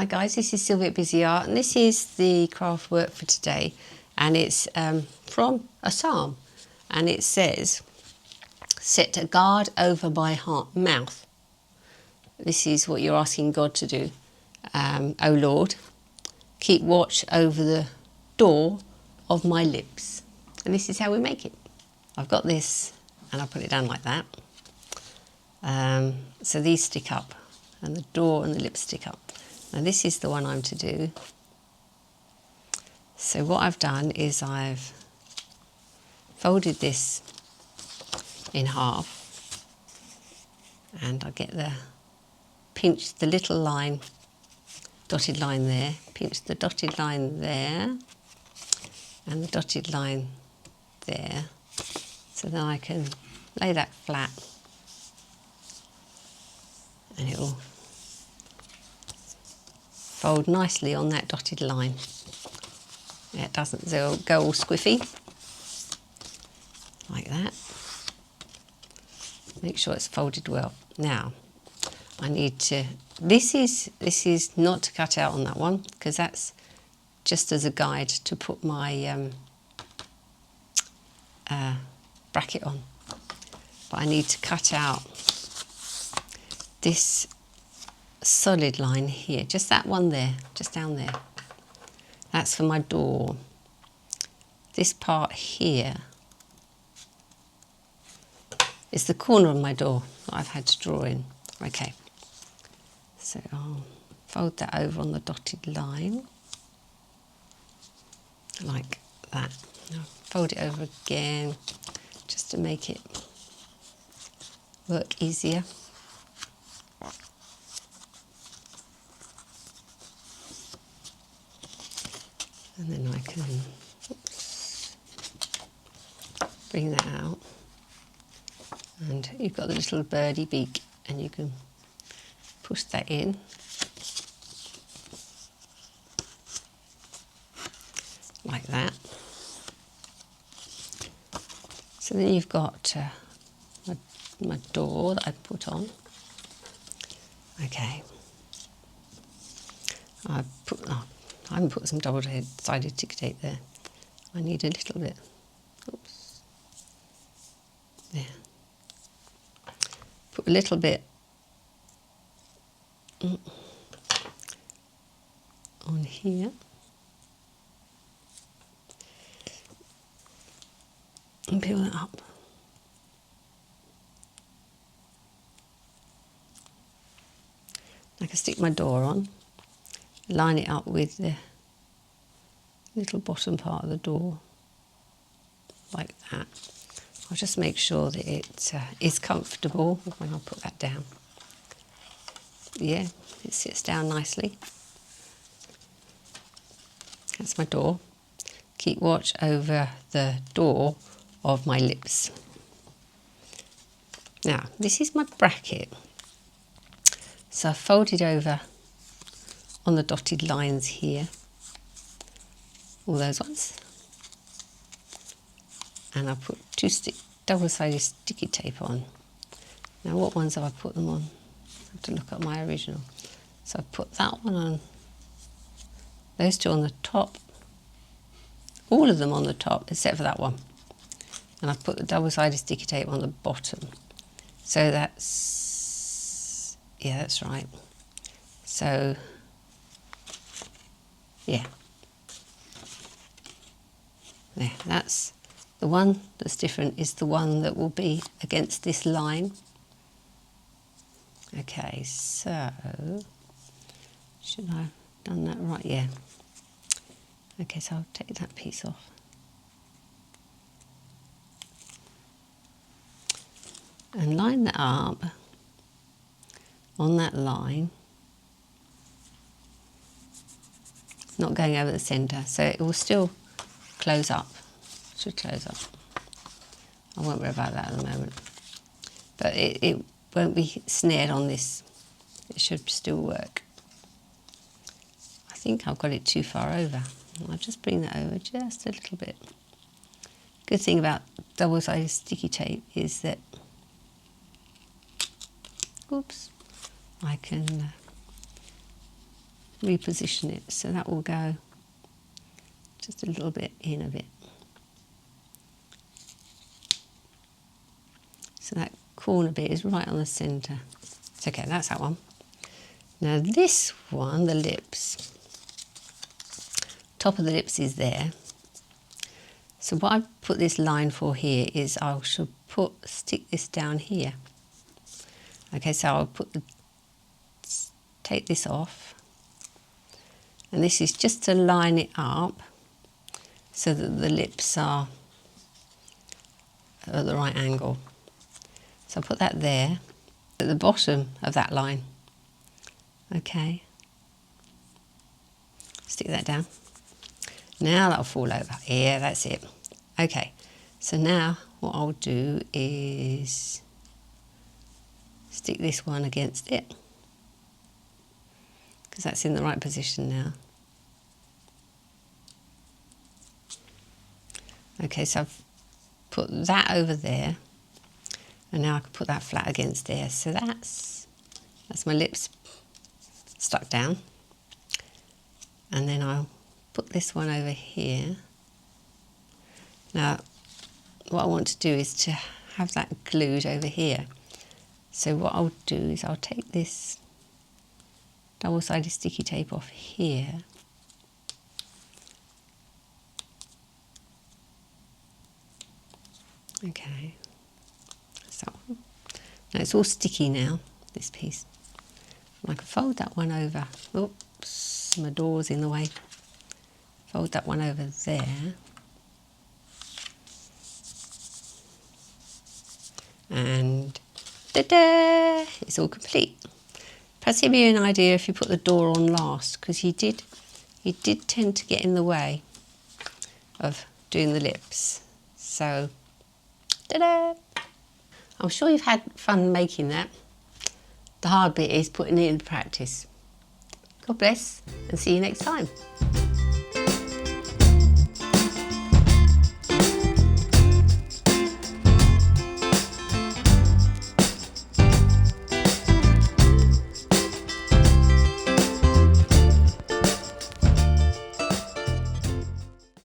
Hi guys, this is Sylvia at Busy Art, and this is the craft work for today, and it's from a psalm, and it says, set a guard over my mouth. This is what you're asking God to do. O Lord, keep watch over the door of my lips. And this is how we make it. I've got this, and I put it down like that. So these stick up, and the door and the lips stick up. Now this is the one I'm to do. So what I've done is I've folded this in half, and I get pinch the little line, dotted line there, pinch the dotted line there, and the dotted line there. So then I can lay that flat, and it will fold nicely on that dotted line. Yeah, it doesn't go all squiffy, like that. Make sure it's folded well. Now, I need to, this is not to cut out on that one, because that's just as a guide to put my bracket on. But I need to cut out this solid line here, just that one there, just down there. That's for my door. This part here is the corner of my door that I've had to draw in. Okay, so I'll fold that over on the dotted line, like that. Now fold it over again, just to make it work easier. And then I can bring that out, and you've got the little birdie beak, and you can push that in like that. So then you've got my door that I put on. Okay, I haven't put some double-sided sticky tape there. I need a little bit. Oops. There. Put a little bit on here. And peel it up. I can stick my door on. Line it up with the little bottom part of the door, like that. I'll just make sure that it is comfortable when I put that down. Yeah, it sits down nicely. That's my door. Keep watch over the door of my lips. Now, this is my bracket. So I've folded over on the dotted lines here, all those ones, and I put two double-sided sticky tape on. Now what ones have I put them on? I have to look at my original. So I put that one on, those two on the top, all of them on the top except for that one, and I've put the double-sided sticky tape on the bottom. So that's, yeah, that's right. So yeah, there, that's the one that's different, is the one that will be against this line. Okay, so should I have done that right? Yeah. Okay, so I'll take that piece off. And line that up on that line, not going over the centre, so it will still close up. Should close up. I won't worry about that at the moment. But it won't be snared on this. It should still work. I think I've got it too far over. I'll just bring that over just a little bit. Good thing about double-sided sticky tape is that, oops, I can reposition it, so that will go just a little bit in a bit. So that corner bit is right on the centre. Okay, that's that one. Now this one, the lips, top of the lips is there. So what I put this line for here is I should stick this down here. Okay, so I'll take this off, and this is just to line it up so that the lips are at the right angle. So I'll put that there at the bottom of that line. Okay, stick that down. Now that'll fall over. Yeah, that's it. Okay, so now what I'll do is stick this one against it, because that's in the right position now. Okay, so I've put that over there, and now I can put that flat against there. So that's my lips stuck down. And then I'll put this one over here. Now, what I want to do is to have that glued over here. So what I'll do is I'll take this double-sided sticky tape off here. Okay, so now it's all sticky now, this piece. And I can fold that one over. Oops, my door's in the way. Fold that one over there. And ta-da! It's all complete. Perhaps give you an idea if you put the door on last, because he did tend to get in the way of doing the lips. So, ta-da! I'm sure you've had fun making that. The hard bit is putting it into practice. God bless, and see you next time.